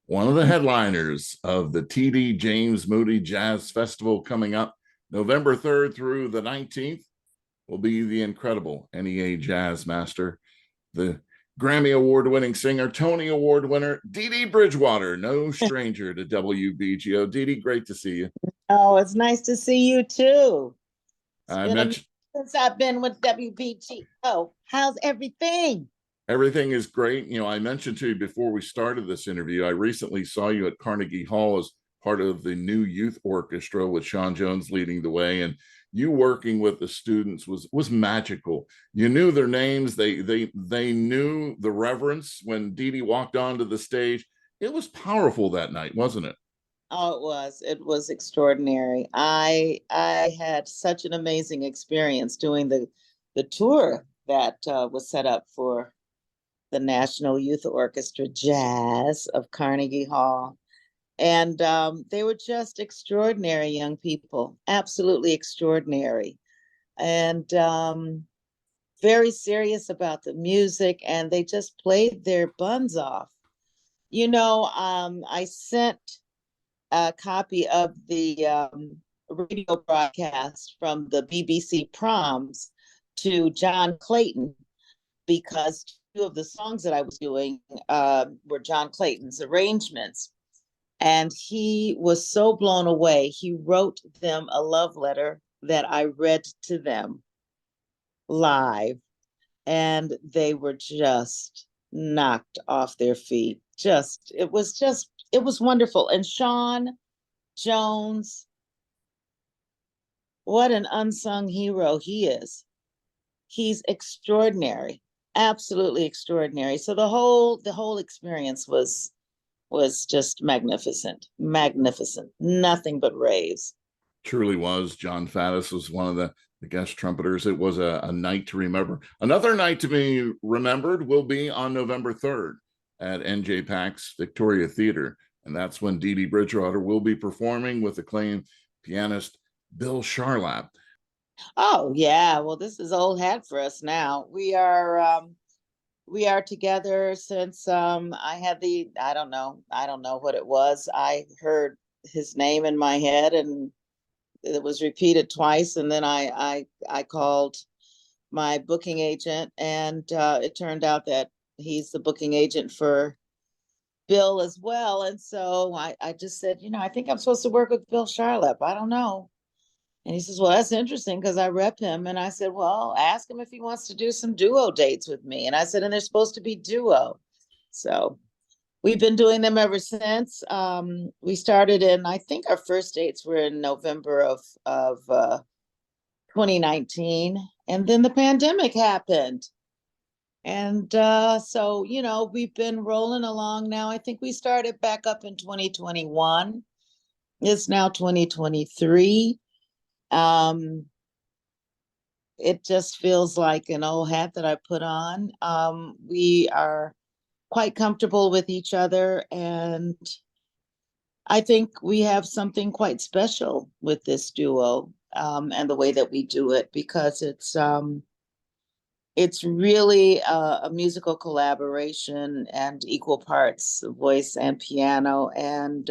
one of the headliners of the TD James Moody Jazz Festival coming up November 3rd through the 19th will be the incredible NEA Jazz Master, the Grammy Award winning singer, Tony Award winner, Dee Dee Bridgewater, no stranger to WBGO. Dee Dee, great to see you. Oh, it's nice to see you too. It's I been a minute mentioned since I've been with WBGO. How's everything? everything is great. I mentioned to you before we started this interview, I recently saw you at Carnegie Hall as part of the new youth orchestra with Sean Jones leading the way, and you working with the students was magical. You knew their names. They knew the reverence when Dee Dee walked onto the stage. It was powerful that night, wasn't it? Oh, it was. It was extraordinary. I had such an amazing experience doing the tour that was set up for the National Youth Orchestra Jazz of Carnegie Hall. And they were just extraordinary young people, absolutely extraordinary, and very serious about the music. And they just played their buns off. I sent a copy of the radio broadcast from the BBC proms to John Clayton because two of the songs that I was doing were John Clayton's arrangements. And he was so blown away. He wrote them a love letter that I read to them live, and they were just knocked off their feet. It was wonderful. And Sean Jones, what an unsung hero he is. He's extraordinary, absolutely extraordinary. So the whole experience was just magnificent, nothing but raves. Truly was. John Faddis was one of the guest trumpeters. It was a night to remember. Another night to be remembered will be on November 3rd at NJ Pack's Victoria Theater. And that's when Dee Dee Bridgewater will be performing with acclaimed pianist Bill Charlap. Oh yeah, well this is old hat for us now. We are together since I had the I don't know what it was. I heard his name in my head and it was repeated twice, and then I called my booking agent, and it turned out that he's the booking agent for Bill as well. And so I just said, I think I'm supposed to work with Bill Charlap. I don't know. And he says, well, that's interesting because I rep him. And I said, well, ask him if he wants to do some duo dates with me. And I said, and they're supposed to be duo. So we've been doing them ever since. We started I think our first dates were in November of 2019. And then the pandemic happened. And so, we've been rolling along now. I think we started back up in 2021. It's now 2023. It just feels like an old hat that I put on. We are quite comfortable with each other, and I think we have something quite special with this duo, and the way that we do it, because it's really a musical collaboration and equal parts voice and piano, and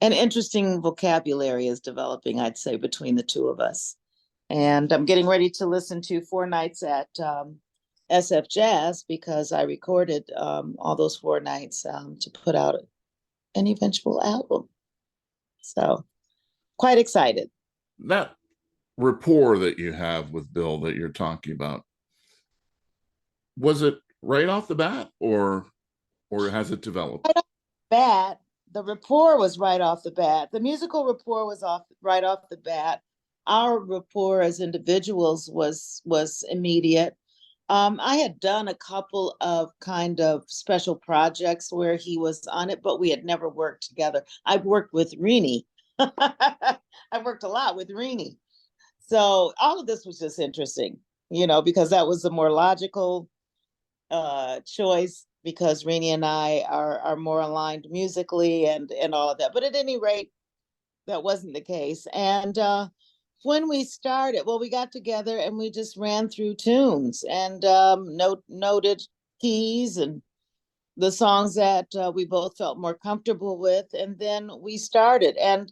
an interesting vocabulary is developing, I'd say, between the two of us. And I'm getting ready to listen to 4 nights at SF Jazz because I recorded all those 4 nights to put out an eventual album. So quite excited. That rapport that you have with Bill that you're talking about, was it right off the bat or has it developed? Right off the bat, the rapport was right off the bat. The musical rapport was right off the bat. Our rapport as individuals was immediate. I had done a couple of kind of special projects where he was on it, but we had never worked together. I've worked with Rini. I worked a lot with Rini. So all of this was just interesting, because that was a more logical choice, because Rini and I are more aligned musically and all of that. But at any rate, that wasn't the case. And when we started, well, we got together and we just ran through tunes and noted keys and the songs that we both felt more comfortable with, and then we started. And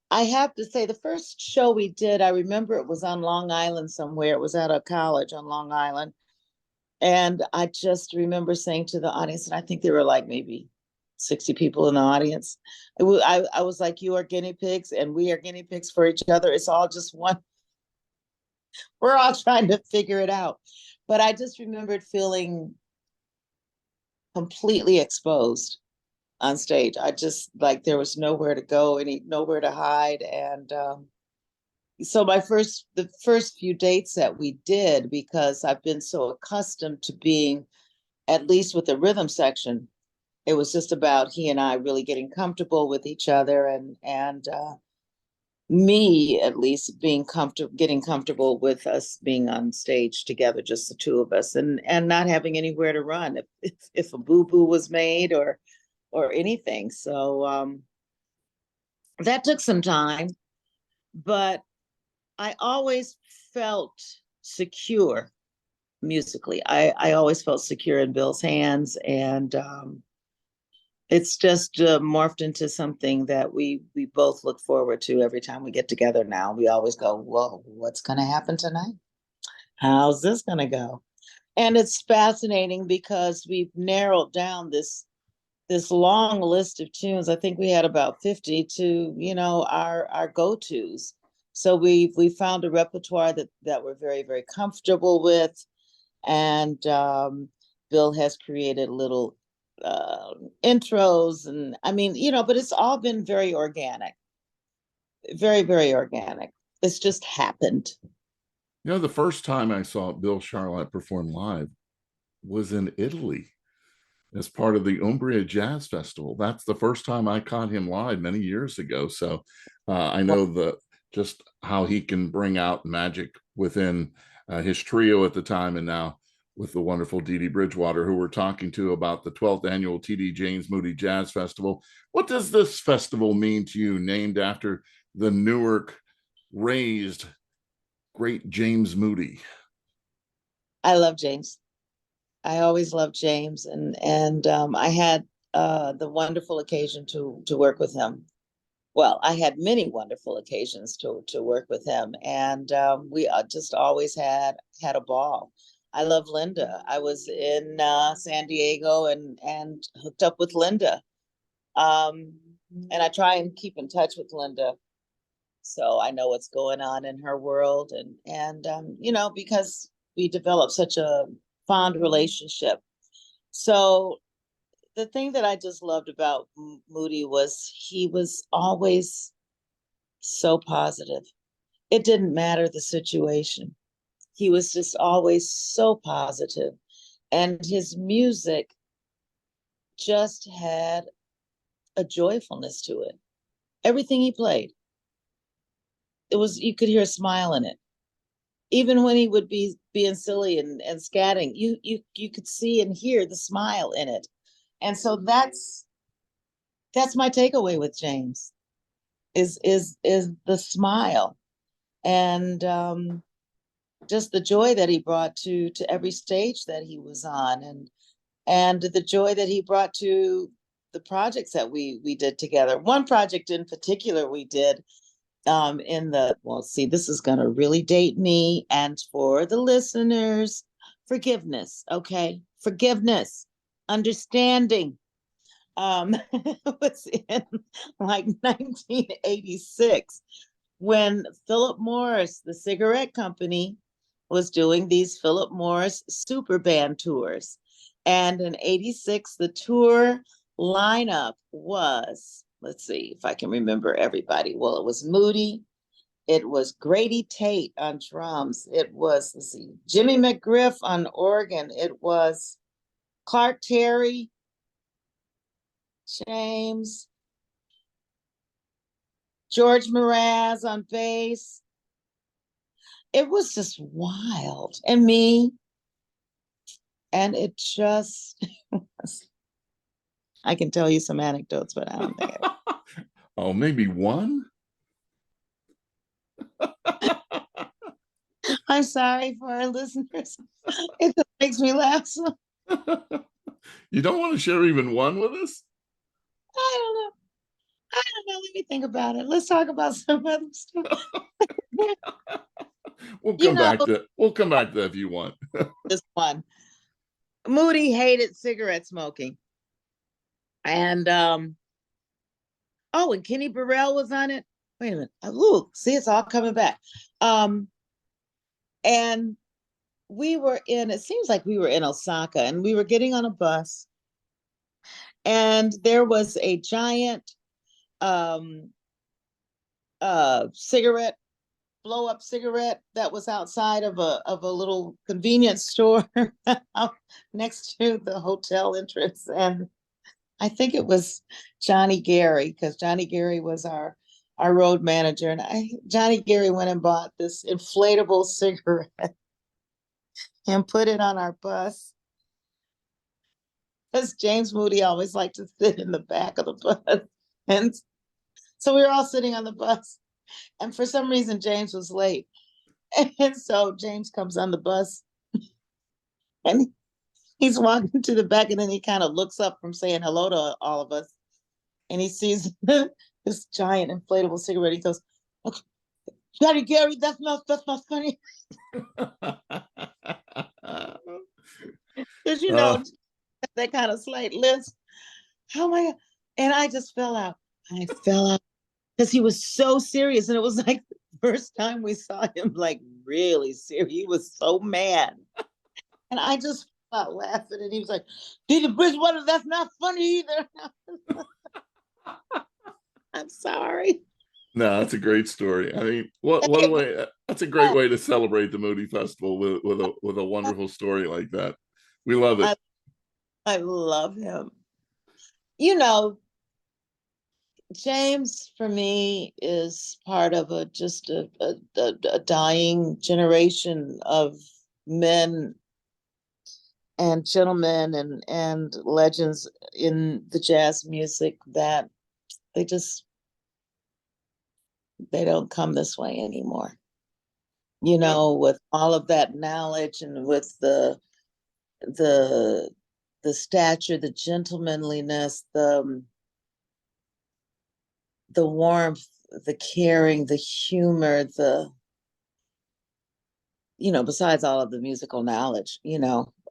I have to say, the first show we did, I remember it was on Long Island somewhere. It was at a college on Long Island. And I just remember saying to the audience, and I think there were like maybe 60 people in the audience. I was like, you are guinea pigs and we are guinea pigs for each other. It's all just one. We're all trying to figure it out. But I just remembered feeling completely exposed on stage. I just like there was nowhere to go, nowhere to hide. And so the first few dates that we did, because I've been so accustomed to being, at least with the rhythm section, it was just about he and I really getting comfortable with each other, and me at least being comfortable, getting comfortable with us being on stage together, just the two of us, and not having anywhere to run if a boo-boo was made or anything. So that took some time, but I always felt secure musically. I always felt secure in Bill's hands, and it's just morphed into something that we both look forward to every time we get together now. We always go, whoa, what's going to happen tonight? How's this going to go? And it's fascinating because we've narrowed down this long list of tunes. I think we had about 50 to, our go-tos. So we found a repertoire that we're very, very comfortable with. And Bill has created little intros, and I mean, but it's all been very organic, very, very organic. It's just happened. The first time I saw Bill Charlap perform live was in Italy as part of the Umbria Jazz Festival. That's the first time I caught him live many years ago. So I know just how he can bring out magic within his trio at the time, and now with the wonderful Dee Dee Bridgewater, who we're talking to about the 12th annual TD James Moody Jazz Festival. What does this festival mean to you, named after the Newark-raised great James Moody? I love James. I always loved James, and I had the wonderful occasion to work with him. Well, I had many wonderful occasions to work with him, and we just always had a ball. I love Linda. I was in San Diego and hooked up with Linda, and I try and keep in touch with Linda, so I know what's going on in her world, and because we developed such a fond relationship. So the thing that I just loved about Moody was he was always so positive. It didn't matter the situation. He was just always so positive. And his music just had a joyfulness to it. Everything he played, you could hear a smile in it. Even when he would be being silly and scatting, you could see and hear the smile in it. And so that's my takeaway with James is the smile, and just the joy that he brought to every stage that he was on, and the joy that he brought to the projects that we did together. One project in particular we did this is going to really date me, and for the listeners, forgiveness. Okay, forgiveness, understanding. Was in like 1986 when Philip Morris, the cigarette company, was doing these Philip Morris super band tours. And in 86, the tour lineup was, let's see if I can remember everybody. Well, it was Moody. It was Grady Tate on drums. It was, let's see, Jimmy McGriff on organ. It was Clark Terry, James, George Mraz on bass. It was just wild. And me. And it just, I can tell you some anecdotes, but I don't think Oh, maybe one? I'm sorry for our listeners. It just makes me laugh. You don't want to share even one with us? I don't know. I don't know. Let me think about it. Let's talk about some other stuff. You know, We'll come back to that if you want. this one. Moody hated cigarette smoking. And oh, and Kenny Burrell was on it. Wait a minute. Ooh, see, it's all coming back. And it seems like we were in Osaka, and we were getting on a bus, and there was a giant cigarette, blow up cigarette that was outside of a little convenience store next to the hotel entrance. And I think it was Johnny Gary, because Johnny Gary was our road manager. And Johnny Gary went and bought this inflatable cigarette and put it on our bus. Because James Moody always liked to sit in the back of the bus. And so we were all sitting on the bus. And for some reason, James was late. And so James comes on the bus and he's walking to the back, and then he kind of looks up from saying hello to all of us. And he sees this giant inflatable cigarette. He goes, okay, Johnny Gary, that's not funny. Because that kind of slight lisp. Oh my God. And I just fell out. I fell out because he was so serious. And it was like the first time we saw him like really serious. He was so mad. And I just fell out laughing. And he was like, Dee Dee Bridgewater, that's not funny either. I'm sorry. No, that's a great story. I mean, what a way! That's a great way to celebrate the Moody Festival with a wonderful story like that. We love it. I love him. You know, James for me is part of a dying generation of men and gentlemen and legends in the jazz music that they don't come this way anymore. You know, with all of that knowledge and with the stature, the gentlemanliness, the warmth, the caring, the humor, besides all of the musical knowledge,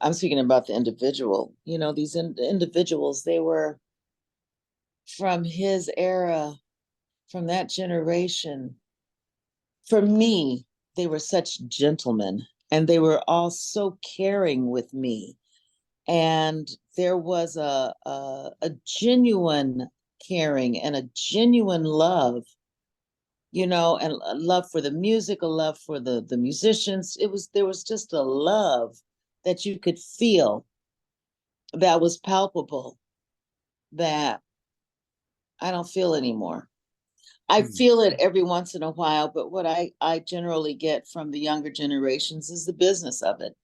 I'm speaking about the individual, these individuals, they were from his era, from that generation. For me, they were such gentlemen, and they were all so caring with me. And there was a genuine caring and a genuine love, and a love for the music, a love for the musicians. There was just a love that you could feel, that was palpable, that I don't feel anymore. I feel it every once in a while, but what I generally get from the younger generations is the business of it,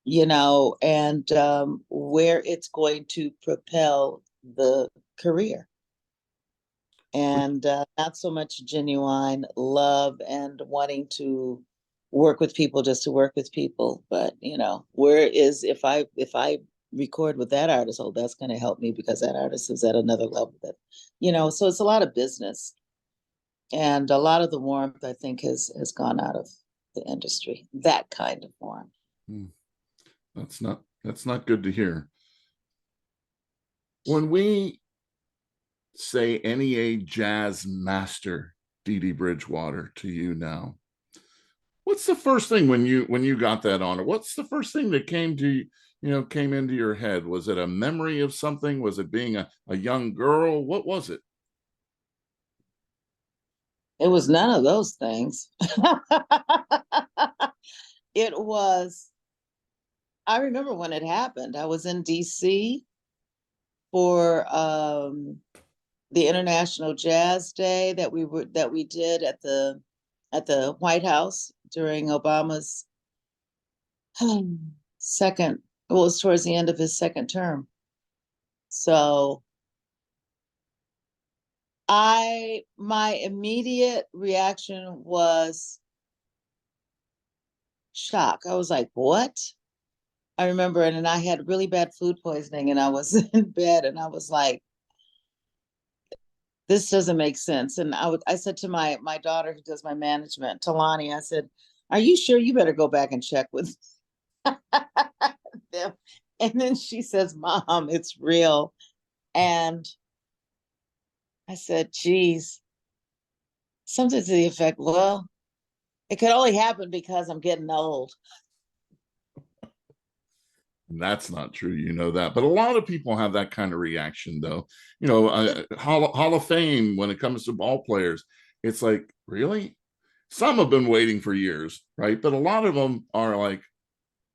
and where it's going to propel the career. And not so much genuine love and wanting to work with people just to work with people, but if I record with that artist, oh, that's going to help me because that artist is at another level. That so it's a lot of business, and a lot of the warmth, I think, has gone out of the industry. That kind of warmth. That's not good to hear. When we say any jazz master Dee Dee Bridgewater to you now, what's the first thing when you got that honor? What's the first thing that came into your head? Was it a memory of something? Was it being a young girl? What was it? It was none of those things. It was, I remember when it happened. I was in DC for the International Jazz Day that we did at the White House during Obama's second. Well, it was towards the end of his second term. So my immediate reaction was shock. I was like, what? I remember it, and I had really bad food poisoning, and I was in bed, and I was like, this doesn't make sense. And I said to my daughter who does my management, Talani, I said, are you sure? You better go back and check with them. And then she says, Mom, it's real. And I said, geez, something to the effect, well, it could only happen because I'm getting old. And that's not true, you know that. But a lot of people have that kind of reaction, though. You know, Hall of Fame, when it comes to ball players, it's like, really? Some have been waiting for years, right? But a lot of them are like,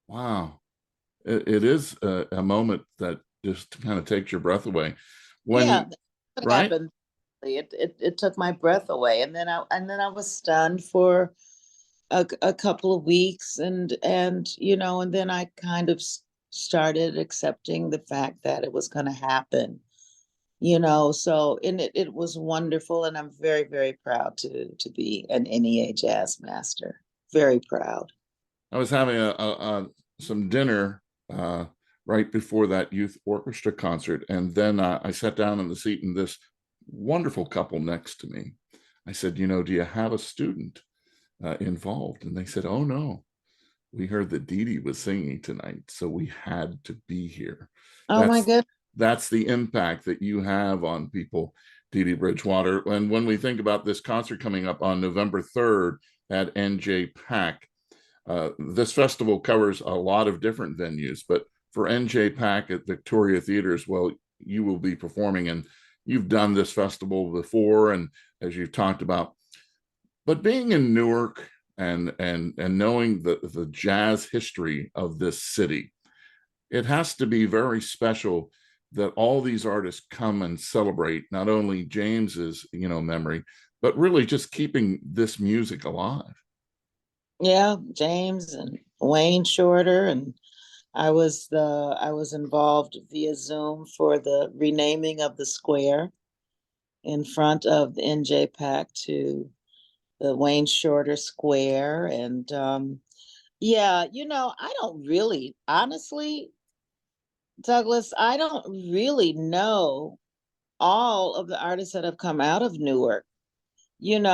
wow, it is a moment that just kind of takes your breath away. Yeah, When, what right? happened. It took my breath away. And then I was stunned for a couple of weeks, and and then I kind of started accepting the fact that it was going to happen. So and it was wonderful, and I'm very, very proud to be an NEA jazz master. Very proud. I was having some dinner right before that youth orchestra concert, and then I sat down in the seat, and this wonderful couple next to me, I said, you know, do you have a student involved? And they said, oh no, we heard that Dee Dee was singing tonight, so we had to be here. Oh my That's goodness. that's the impact that you have on people, Dee Dee Bridgewater. And when we think about this concert coming up on November 3rd at NJ-PAC, this festival covers a lot of different venues, but for NJ-PAC at Victoria Theaters, well, you will be performing, and you've done this festival before, and as you've talked about, but being in Newark and knowing the jazz history of this city, it has to be very special that all these artists come and celebrate not only James's, memory, but really just keeping this music alive. Yeah, James and Wayne Shorter, and I was involved via Zoom for the renaming of the square in front of the NJ-PAC to the Wayne Shorter Square. And yeah, I don't really, honestly, Douglas, I don't really know all of the artists that have come out of Newark. And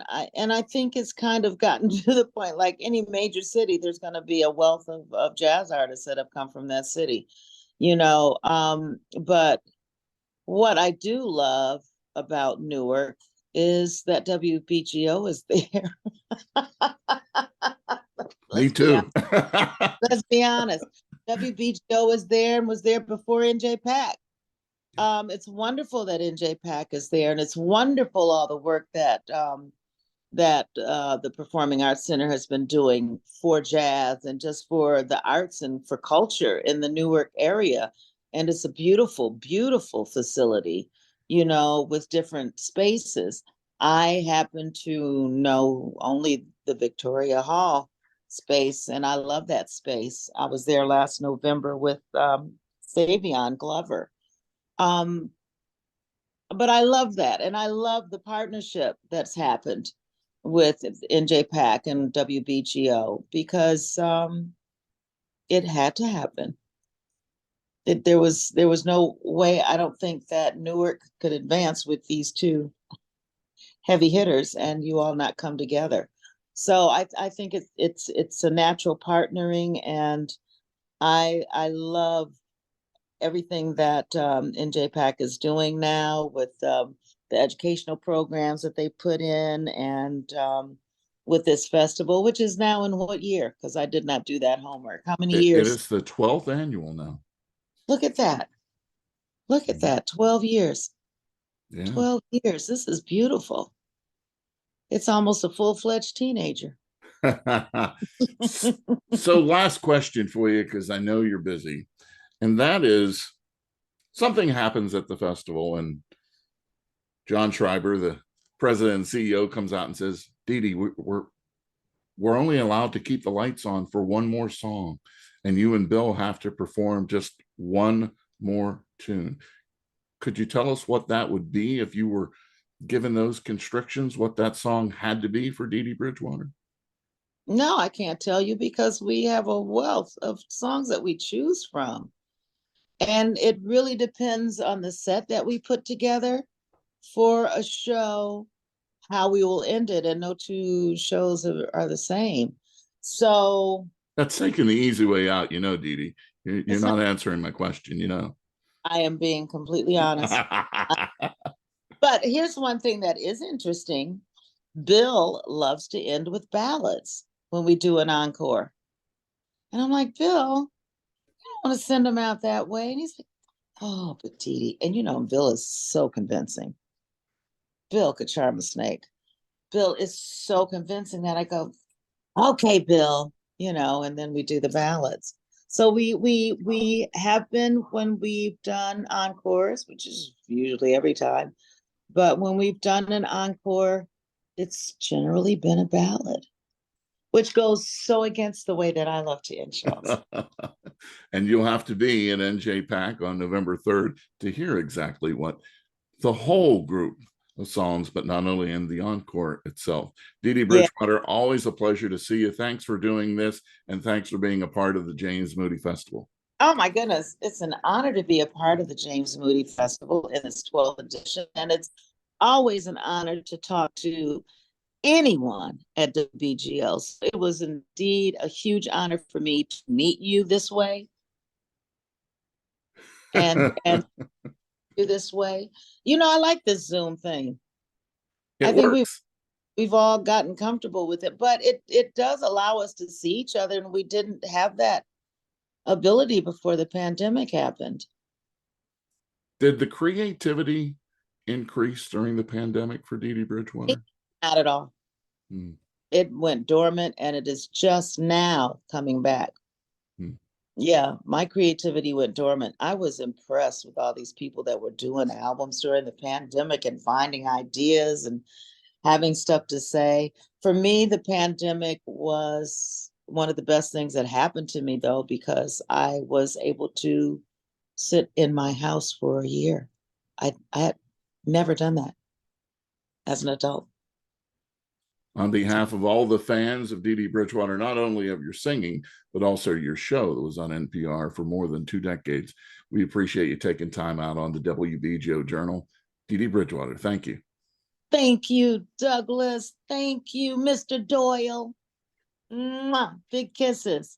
I think it's kind of gotten to the point, like any major city, there's going to be a wealth of jazz artists that have come from that city. But what I do love about Newark is that WBGO is there. Me Let's be honest. too. Let's be honest. WBGO is there and was there before NJ-PAC. It's wonderful that NJ-PAC is there, and it's wonderful all the work that the Performing Arts Center has been doing for jazz and just for the arts and for culture in the Newark area. And it's a beautiful, beautiful facility, with different spaces. I happen to know only the Victoria Hall space, and I love that space. I was there last November with Savion Glover. Um, but I love that. And I love the partnership that's happened with NJ-PAC and WBGO because it had to happen. There was no way, I don't think, that Newark could advance with these two heavy hitters and you all not come together. So I think it's a natural partnering, and I love everything that NJ-PAC is doing now with the educational programs that they put in, and with this festival, which is now in what year? Because I did not do that homework. How many It years? is the 12th annual now. Look at that. Look at that. 12 years. Yeah. 12 years. This is beautiful. It's almost a full-fledged teenager. So last question for you, because I know you're busy, and that is, something happens at the festival and John Schreiber, the president and CEO, comes out and says, Dee Dee, we're only allowed to keep the lights on for one more song, and you and Bill have to perform just one more tune. Could you tell us what that would be if you were given those constrictions, what that song had to be for Dee Dee Bridgewater? No, I can't tell you because we have a wealth of songs that we choose from. And it really depends on the set that we put together for a show, how we will end it. And no two shows are the same. So That's taking the easy way out, Dee Dee. You're it's not, not answering my question. I am being completely honest. But here's one thing that is interesting. Bill loves to end with ballads when we do an encore. And I'm like, Bill, I want to send him out that way. And he's like, oh, but Dee Dee. And Bill is so convincing. Bill could charm a snake. Bill is so convincing that I go, okay, Bill, and then we do the ballads. So we have been, when we've done encores, which is usually every time, but when we've done an encore, it's generally been a ballad, which goes so against the way that I love to end shows. And you'll have to be in NJ Pack on November 3rd to hear exactly what the whole group of songs, but not only in the encore itself. Dee Dee Yeah. Bridgewater, always a pleasure to see you. Thanks for doing this, and thanks for being a part of the James Moody Festival. Oh my goodness, it's an honor to be a part of the James Moody Festival in its 12th edition, and it's always an honor to talk to anyone at WBGO. So it was indeed a huge honor for me to meet you this way and do this way. I like this Zoom thing. I think works. we've all gotten comfortable with it, but it does allow us to see each other, and we didn't have that ability before the pandemic happened. Did the creativity increase during the pandemic for Dee Dee Bridgewater? Not at all. It went dormant, and it is just now coming back. Yeah, my creativity went dormant. I was impressed with all these people that were doing albums during the pandemic and finding ideas and having stuff to say. For me, the pandemic was one of the best things that happened to me, though, because I was able to sit in my house for a year. I had never done that as an adult. On behalf of all the fans of Dee Dee Bridgewater, not only of your singing, but also your show that was on NPR for more than 2 decades, we appreciate you taking time out on the WBGO Journal. Dee Dee Bridgewater, thank you. Thank you, Douglas. Thank you, Mr. Doyle. Mwah. Big kisses.